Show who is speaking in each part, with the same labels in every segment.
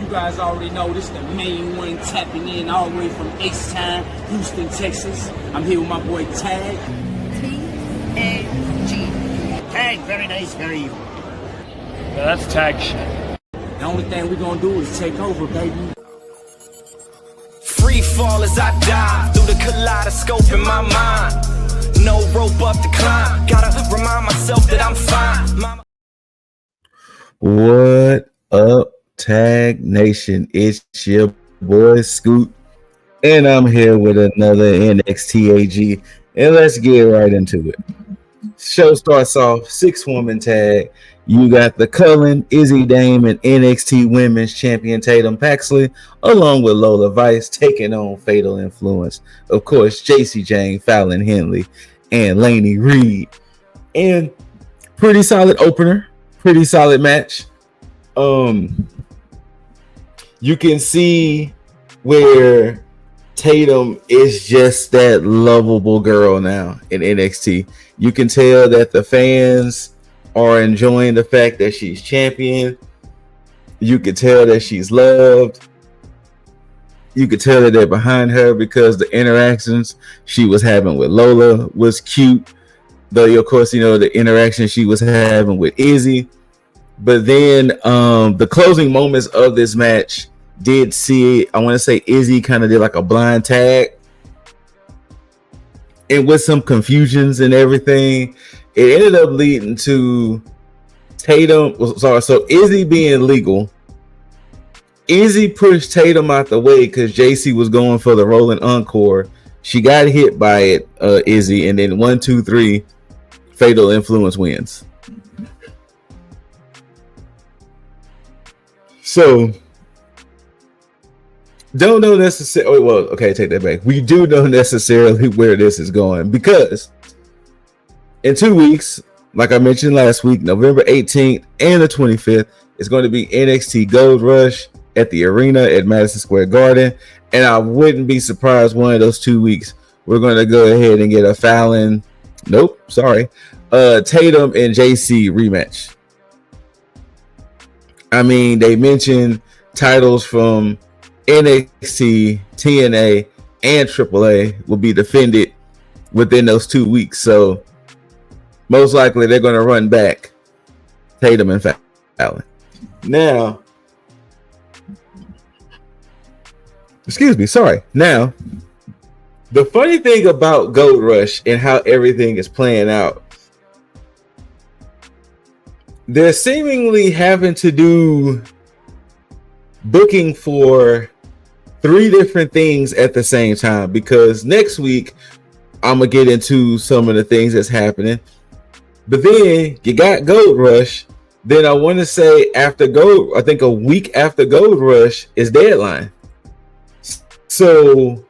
Speaker 1: guys already know this is the main one tapping in all the way from H-Town, Houston, Texas. I'm here with my boy T.A.G.
Speaker 2: T.A.G. T.A.G, very nice, very evil.
Speaker 3: Yeah, that's T.A.G shit.
Speaker 1: The only thing we're gonna do is take over, baby.
Speaker 4: Free fall as I dive through the kaleidoscope in my mind. No rope up to climb. Gotta remind myself that I'm fine.
Speaker 5: What up, T.A.G Nation? It's your boy Scoot, and I'm here with another NXT.A.G, and let's get right into it. Show starts off 6-woman tag. You got the Cullen, Izzy Dame, and NXT Women's Champion Tatum Paxley, along with Lola Vice, taking on Fatal Influence. Of course, JC Jane, Fallon Henley, and Lainey Reed. And pretty solid opener, pretty solid match. You can see where Tatum is just that lovable girl now in NXT. You can tell that the fans are enjoying the fact that she's champion. You can tell that she's loved. You could tell that they're behind her because the interactions she was having with Lola was cute. Though, of course, you know, the interaction she was having with Izzy. But then the closing moments of this match did see, I want to say Izzy kind of did like a blind tag. And with some confusions and everything, it ended up leading to Tatum. So Izzy being legal. Izzy pushed Tatum out the way because JC was going for the rolling encore. She got hit by it, Izzy, and then 1, 2, 3, Fatal Influence wins. So don't know necessarily. Well, okay, take that back. We do know necessarily where this is going because in 2 weeks, like I mentioned last week, November 18th and the 25th, it's going to be NXT Gold Rush at the arena at Madison Square Garden. And I wouldn't be surprised one of those 2 weeks we're going to go ahead and get a Tatum and JC rematch. I mean, they mentioned titles from NXT, TNA, and AAA will be defended within those 2 weeks. So most likely they're going to run back Tatum and Fallon. Now, Now, the funny thing about Gold Rush and how everything is playing out, they're seemingly having to do booking for 3 different things at the same time, because next week I'm going to get into some of the things that's happening. But then you got Gold Rush. Then I want to say I think a week after Gold Rush is Deadline. So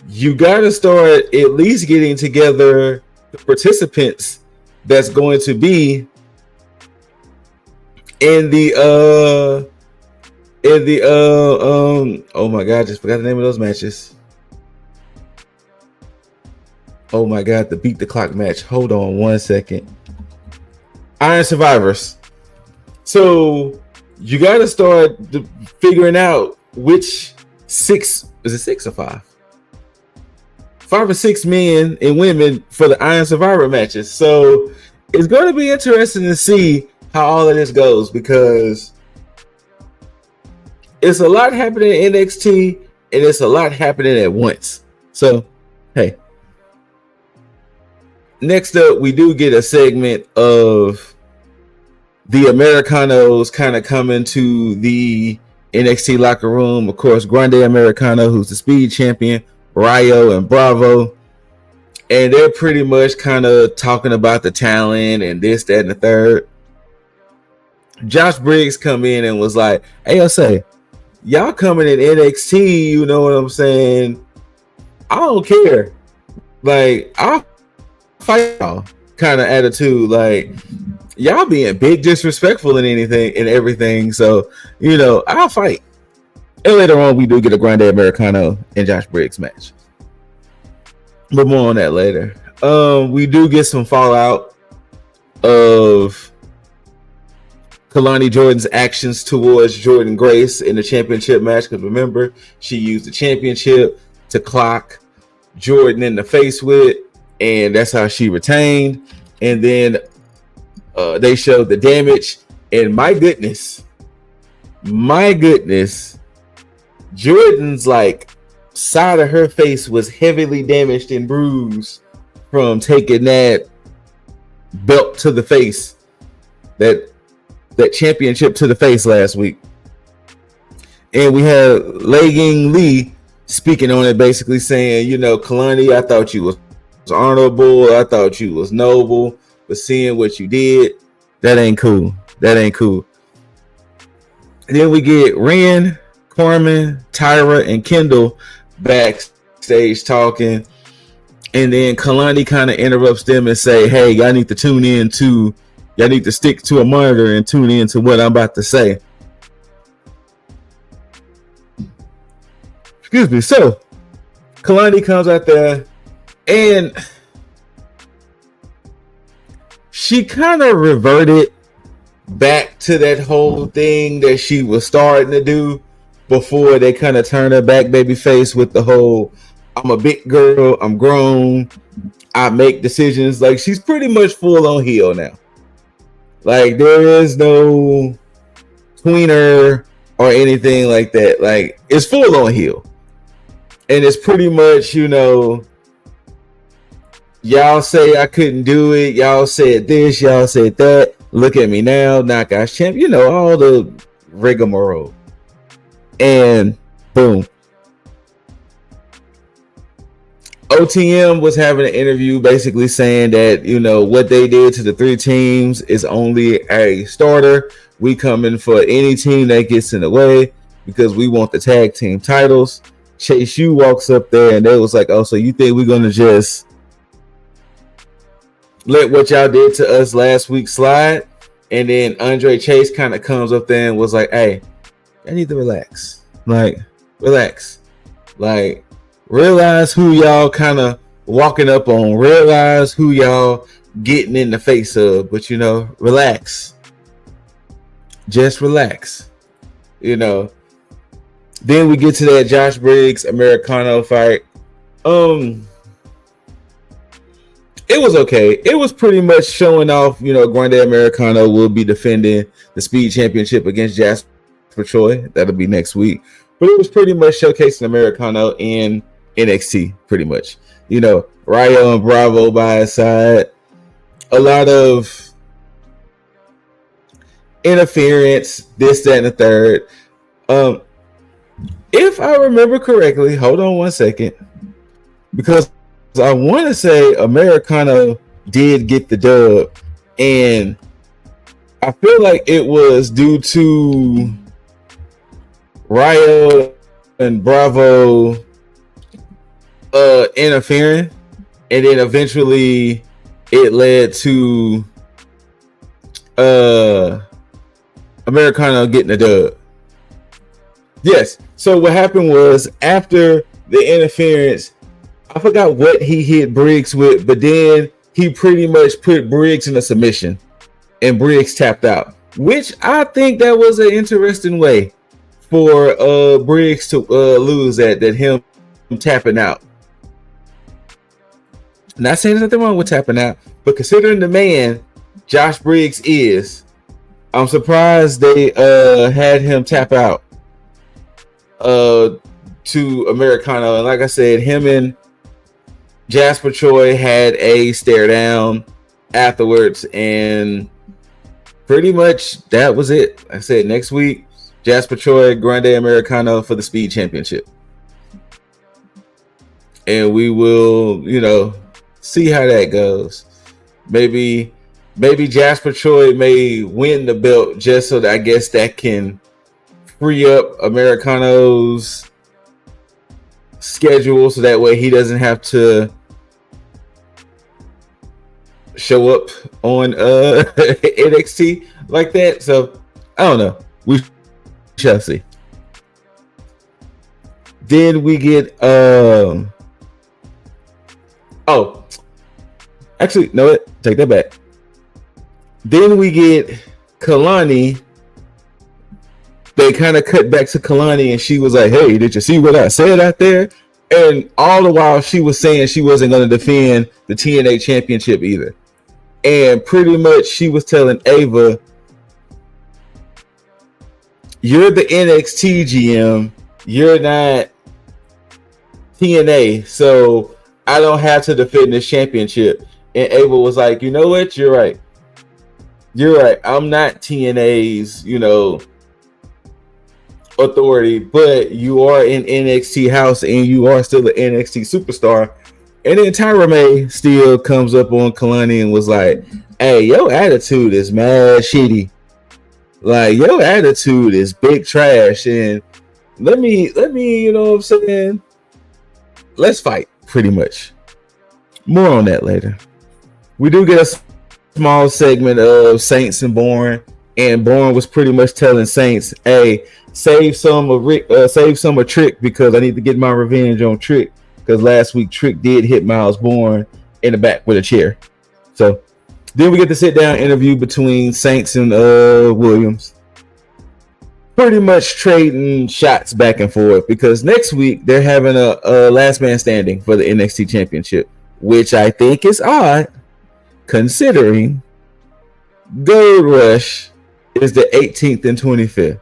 Speaker 5: you got to start at least getting together the participants that's going to be in the oh my god, just forgot the name of those matches. Oh my god, the Beat the Clock match. Hold on 1 second. Iron Survivors. So you got to start figuring out which 6, is it 6 or 5? 5 or 6 men and women for the Iron Survivor matches. So it's going to be interesting to see how all of this goes, because it's a lot happening in NXT and it's a lot happening at once. So, hey. Next up, we do get a segment of the Americanos kind of coming to the NXT locker room. Of course, Grande Americano, who's the speed champion, Rayo and Bravo. And they're pretty much kind of talking about the talent and this, that, and the third. Josh Briggs come in and was like, hey, I'll say, y'all coming in NXT, you know what I'm saying? I don't care. Like, I'll fight y'all kind of attitude. Like, y'all being big disrespectful in anything and everything. So, you know, I'll fight. And later on, we do get a Grande Americano and Josh Briggs match. But more on that later. We do get some fallout of Kalani Jordan's actions towards Jordan Grace in the championship match. Because remember, she used the championship to clock Jordan in the face with, and that's how she retained. And then they showed the damage, and my goodness, Jordan's like side of her face was heavily damaged and bruised from taking that belt to the face, that championship to the face last week. And we had Legging Lee speaking on it, basically saying, you know, Kalani, I thought you was honorable, I thought you was noble, but seeing what you did, that ain't cool. And then we get Ren, Carmen, Tyra, and Kendall backstage talking, and then Kalani kind of interrupts them and say, hey, y'all need to stick to a monitor and tune in to what I'm about to say. Excuse me. So Kalani comes out there and she kind of reverted back to that whole thing that she was starting to do before they kind of turned her back baby face with the whole, I'm a big girl, I'm grown, I make decisions. Like, she's pretty much full on heel now. Like, there is no tweener or anything like that. Like, it's full on heel. And it's pretty much, you know, y'all say I couldn't do it. Y'all said this, y'all said that. Look at me now, Knockouts champ. You know, all the rigmarole. And boom. OTM was having an interview basically saying that, you know, what they did to the three teams is only a starter. We come in for any team that gets in the way because we want the tag team titles. Chase U walks up there and they was like, oh, so you think we're going to just let what y'all did to us last week slide? And then Andre Chase kind of comes up there and was like, hey, I need to relax. Like, relax. Like, realize who y'all kind of walking up on. Realize who y'all getting in the face of. But, you know, relax. Just relax. You know. Then we get to that Josh Briggs Americano fight. It was okay. It was pretty much showing off, you know, Grande Americano will be defending the speed championship against Jasper Troy. That'll be next week. But it was pretty much showcasing Americano in NXT, pretty much. You know, Rayo and Bravo by his side. A lot of interference, this, that, and the third. If I remember correctly, hold on one second, because I want to say Americano did get the dub, and I feel like it was due to Rayo and Bravo interfering, and then eventually it led to Americano getting the dub. Yes. So what happened was, after the interference, I forgot what he hit Briggs with, but then he pretty much put Briggs in a submission and Briggs tapped out, which I think that was an interesting way for Briggs to lose that him tapping out. Not saying there's nothing wrong with tapping out, but considering the man Josh Briggs is, I'm surprised they had him tap out to Americano. And like I said, him and Jasper Troy had a stare down afterwards, and pretty much that was it. Like I said, next week, Jasper Troy, Grande Americano for the Speed Championship. And we will, you know, see how that goes. Maybe Jasper Troy may win the belt just so that I guess that can free up Americano's schedule, so that way he doesn't have to show up on NXT like that. So I don't know. We shall see. Then we get actually, no, take that back. Then we get Kalani, they kind of cut back to Kalani, and she was like, "Hey, did you see what I said out there?" And all the while, she was saying she wasn't going to defend the TNA championship either. And pretty much, she was telling Ava, "You're the NXT GM. You're not TNA, so I don't have to defend this championship." And Ava was like, "You know what? You're right. You're right. I'm not TNA's, authority, but you are in NXT house and you are still an NXT superstar." And then Tyra May still comes up on Kalani and was like, "Hey, your attitude is mad shitty. Like, your attitude is big trash. And let me, you know what I'm saying? Let's fight," pretty much. More on that later. We do get a small segment of Saints and Bourne, and Bourne was pretty much telling Saints, "Hey, save some of Trick, because I need to get my revenge on Trick, because last week Trick did hit Miles Bourne in the back with a chair." So then we get the sit down interview between Saints and Williams, pretty much trading shots back and forth, because next week they're having a last man standing for the NXT championship, which I think is odd considering Gold Rush is the 18th and 25th.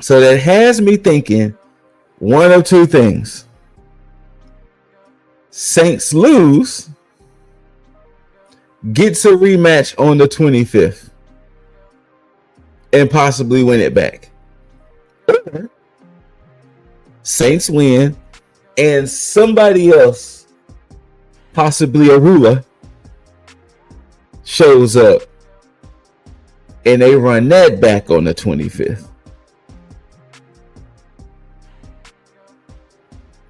Speaker 5: So that has me thinking one of two things. Saints lose, gets a rematch on the 25th, and possibly win it back. Or Saints win, and somebody else, possibly a ruler, shows up, and they run that back on the 25th.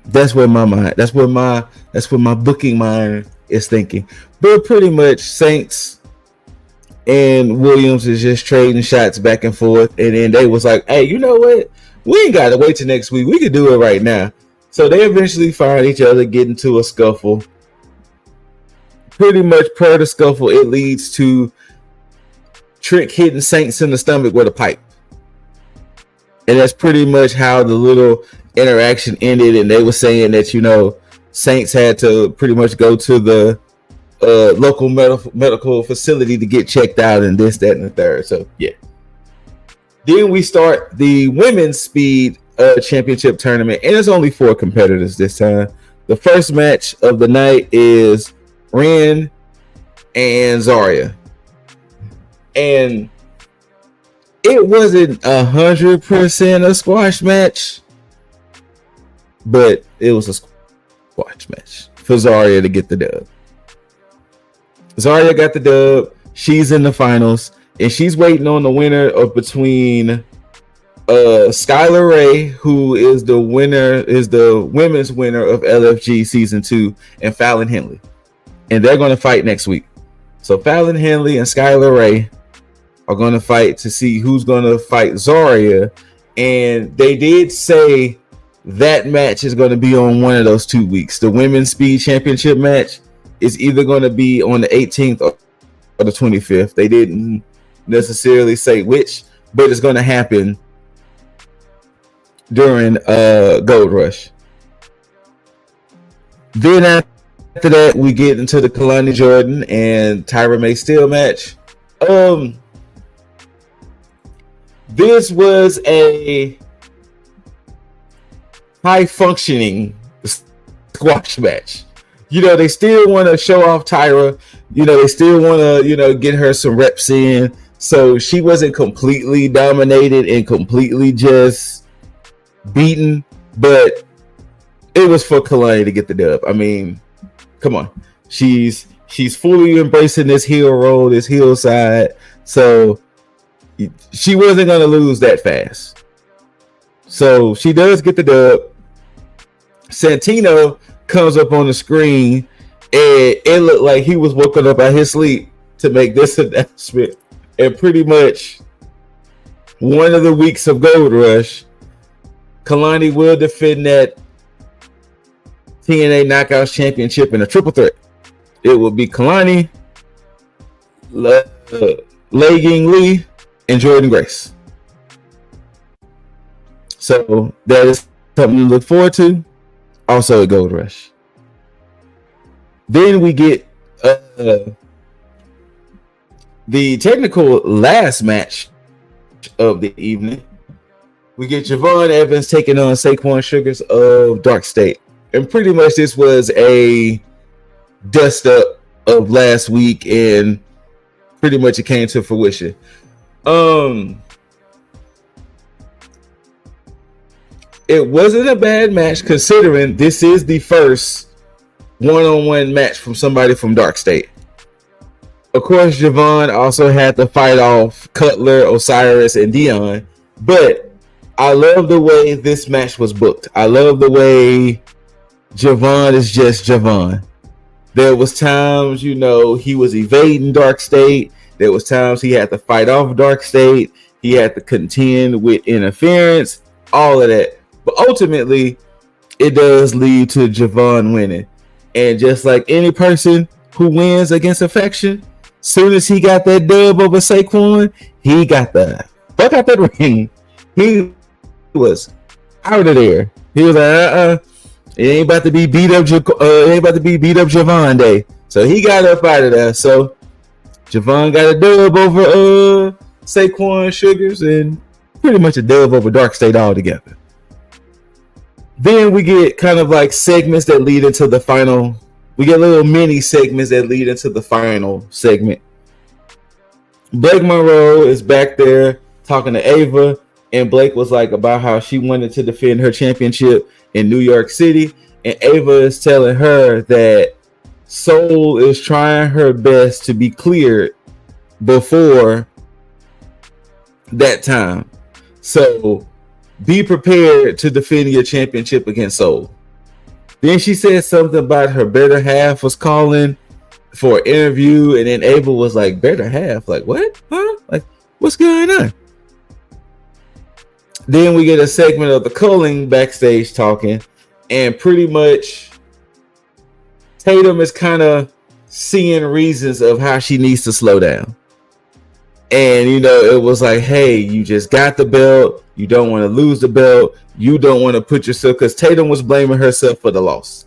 Speaker 5: That's where my booking mind is thinking. But pretty much Saints and Williams is just trading shots back and forth, and then they was like, "Hey, you know what? We ain't gotta wait till next week. We can do it right now." So they eventually find each other, get into a scuffle. Pretty much per the scuffle, it leads to Trick hitting Saints in the stomach with a pipe. And that's pretty much how the little interaction ended. And they were saying that, Saints had to pretty much go to the local medical facility to get checked out, and this, that, and the third. So, yeah. Then we start the women's speed championship tournament, and there's only 4 competitors this time. The first match of the night is Ren and Zarya, and it wasn't 100% a squash match, but it was a squash match for Zarya to get the dub. Zarya got the dub. She's in the finals, and she's waiting on the winner of between Skylar Ray, who is the women's winner of LFG season 2, and Fallon Henley. And they're going to fight next week. So Fallon Henley and Skylar Ray are going to fight to see who's going to fight Zarya. And they did say that match is going to be on one of those 2 weeks. The women's speed championship match is either going to be on the 18th or the 25th. They didn't necessarily say which, but it's going to happen during Gold Rush. Then after that, we get into the Kalani Jordan and Tyra May Steele match. This was a high functioning squash match. They still want to show off Tyra. They still want to, get her some reps in. So she wasn't completely dominated and completely just beaten, but it was for Kalani to get the dub. I mean, come on. She's fully embracing this heel role, this heel side. So she wasn't going to lose that fast. So she does get the dub. Santino comes up on the screen, and it looked like he was woken up out of his sleep to make this announcement. And pretty much one of the weeks of Gold Rush, Kalani will defend that TNA Knockouts Championship in a triple threat. It will be Kalani, Lei Ying Lee, and Jordan Grace. So that is something to look forward to. Also a Gold Rush. Then we get the technical last match of the evening. We get Javon Evans taking on Saquon Sugars of Dark State. And pretty much this was a dust up of last week, and pretty much it came to fruition. It wasn't a bad match considering this is the first one-on-one match from somebody from Dark State. Of course, Javon also had to fight off Cutler, Osiris, and Dion, but I love the way this match was booked. I love the way Javon is just Javon. There was times, he was evading Dark State. There was times he had to fight off Dark State. He had to contend with interference, all of that. But ultimately, it does lead to Javon winning. And just like any person who wins against a faction, soon as he got that dub over Saquon, he got the fuck out that ring. He was out of there. He was like, it ain't about to be beat up. Javon Day. So he got up out of there. So Javon got a dub over Saquon Sugars and pretty much a dub over Dark State altogether. Then we get kind of like segments that lead into the final. We get little mini segments that lead into the final segment. Blake Monroe is back there talking to Ava, and Blake was like about how she wanted to defend her championship in New York City, and Ava is telling her that Soul is trying her best to be cleared before that time. So be prepared to defend your championship against Soul. Then she said something about her better half was calling for an interview, and then Ava was like, better half? Like, what? Huh? Like, what's going on? Then we get a segment of the Culling backstage talking, and pretty much Tatum is kind of seeing reasons of how she needs to slow down. And, it was like, hey, you just got the belt. You don't want to lose the belt. You don't want to put yourself, because Tatum was blaming herself for the loss.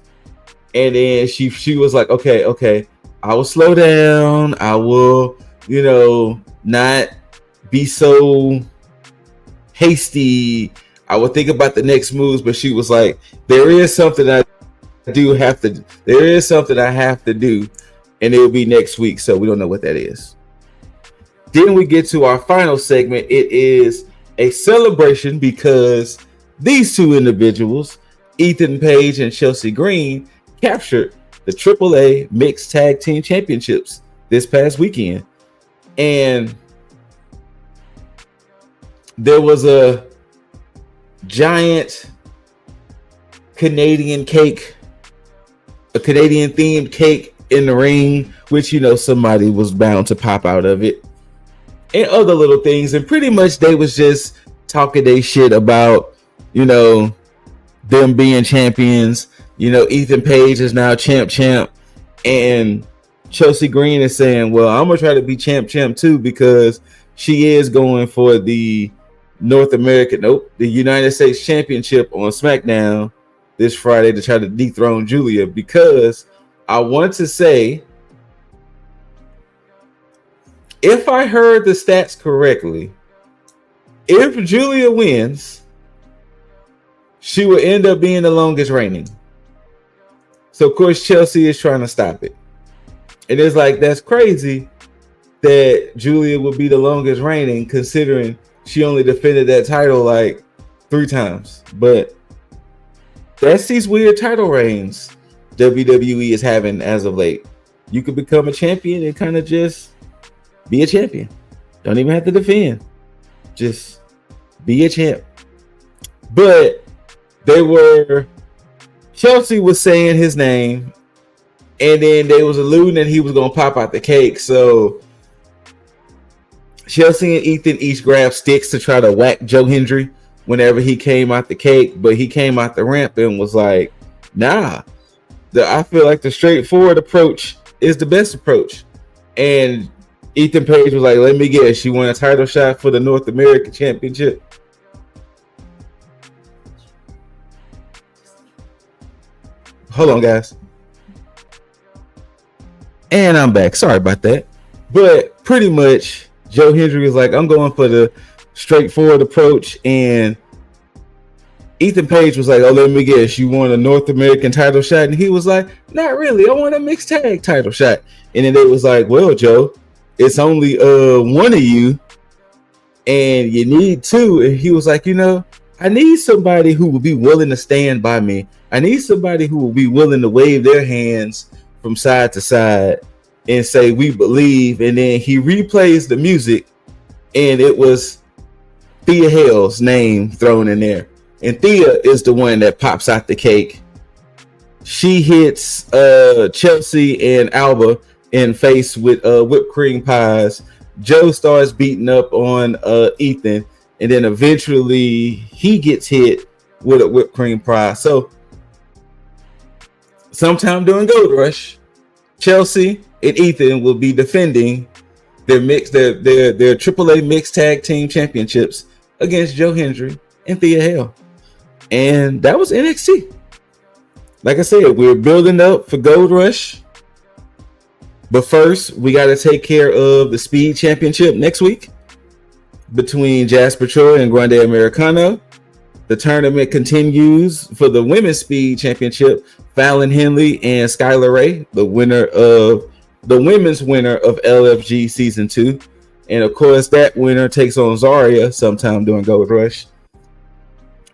Speaker 5: And then she was like, okay, I will slow down. I will, not be so hasty. I will think about the next moves. But she was like, there is something I have to do. And it will be next week. So we don't know what that is. Then we get to our final segment. It is a celebration because these two individuals, Ethan Page and Chelsea Green, captured the AAA Mixed Tag Team Championships this past weekend. And there was a giant Canadian cake, a Canadian themed cake in the ring, which, somebody was bound to pop out of it. And other little things, and pretty much they was just talking their shit about, them being champions. Ethan Page is now champ, and Chelsea Green is saying, well, I'm gonna try to be champ too, because she is going for the the United States Championship on SmackDown this Friday to try to dethrone Julia, because I want to say, if I heard the stats correctly, if Julia wins, she will end up being the longest reigning. So, of course, Chelsea is trying to stop it. And it's like, that's crazy that Julia will be the longest reigning, considering she only defended that title like 3 times. But that's these weird title reigns WWE is having as of late. You could become a champion and kind of just be a champion. Don't even have to defend. Just be a champ. But Chelsea was saying his name, and then they was alluding that he was going to pop out the cake. So Chelsea and Ethan each grabbed sticks to try to whack Joe Hendry whenever he came out the cake. But he came out the ramp and was like, nah, I feel like the straightforward approach is the best approach. And Ethan Page was like, let me guess, you won a title shot for the North American Championship. Hold on, guys. And I'm back. Sorry about that. But pretty much, Joe Hendry was like, I'm going for the straightforward approach. And Ethan Page was like, oh, let me guess, you won a North American title shot? And he was like, not really. I want a mixed tag title shot. And then they was like, well, Joe, it's only one of you, and you need two. And he was like, you know, I need somebody who will be willing to stand by me. I need somebody who will be willing to wave their hands from side to side and say, we believe. And then he replays the music, and it was Thea Hale's name thrown in there. And Thea is the one that pops out the cake. She hits Chelsea and Alba in face with whipped cream pies. Joe starts beating up on Ethan, and then eventually he gets hit with a whipped cream pie. So sometime during Gold Rush, Chelsea and Ethan will be defending their AAA mixed tag team championships against Joe Hendry and Thea Hale. And that was NXT. Like I said, we're building up for Gold Rush. But first, we got to take care of the Speed Championship next week between Jasper Troy and Grande Americano. The tournament continues for the Women's Speed Championship. Fallon Henley and Skylar Ray, the women's winner of LFG Season 2. And of course, that winner takes on Zarya sometime during Gold Rush.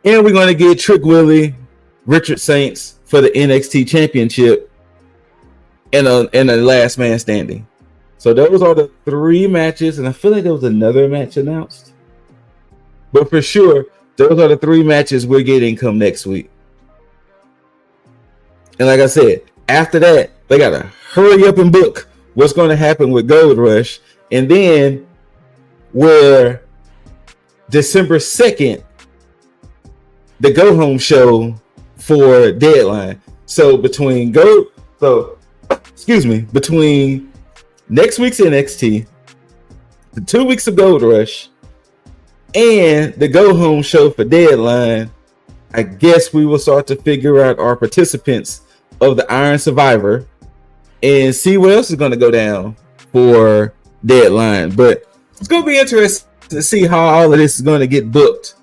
Speaker 5: And we're going to get Trick Willie, Richard Saints for the NXT Championship and a last man standing. So those are the three matches, and I feel like there was another match announced. But for sure, those are the three matches we're getting come next week. And like I said, after that, they got to hurry up and book what's going to happen with Gold Rush. And then where December 2nd, the go home show for Deadline. So between next week's NXT, the 2 weeks of Gold Rush, and the go home show for Deadline, I guess we will start to figure out our participants of the Iron Survivor and see what else is going to go down for Deadline. But it's going to be interesting to see how all of this is going to get booked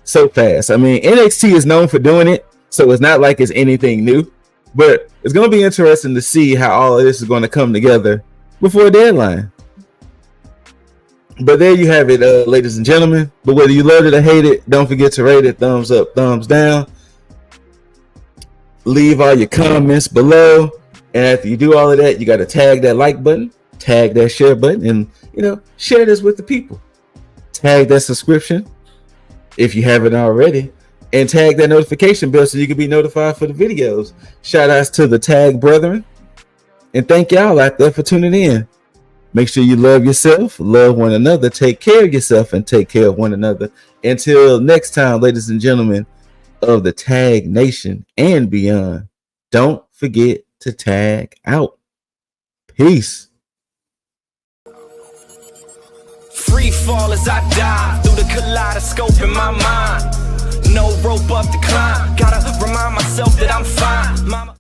Speaker 5: so fast. I mean, NXT is known for doing it, so it's not like it's anything new. But it's going to be interesting to see how all of this is going to come together before Deadline. But there you have it, ladies and gentlemen. But whether you love it or hate it, don't forget to rate it. Thumbs up, thumbs down. Leave all your comments below. And after you do all of that, you got to tag that like button, tag that share button, and, share this with the people. Tag that subscription if you haven't already. And tag that notification bell so you can be notified for the videos. Shout outs to the Tag Brethren. And thank y'all out there for tuning in. Make sure you love yourself, love one another, take care of yourself, and take care of one another. Until next time, ladies and gentlemen of the Tag Nation and beyond, don't forget to tag out. Peace.
Speaker 4: Free fall as I dive through the kaleidoscope in my mind. No rope up to climb. Gotta remind myself that I'm fine. Mama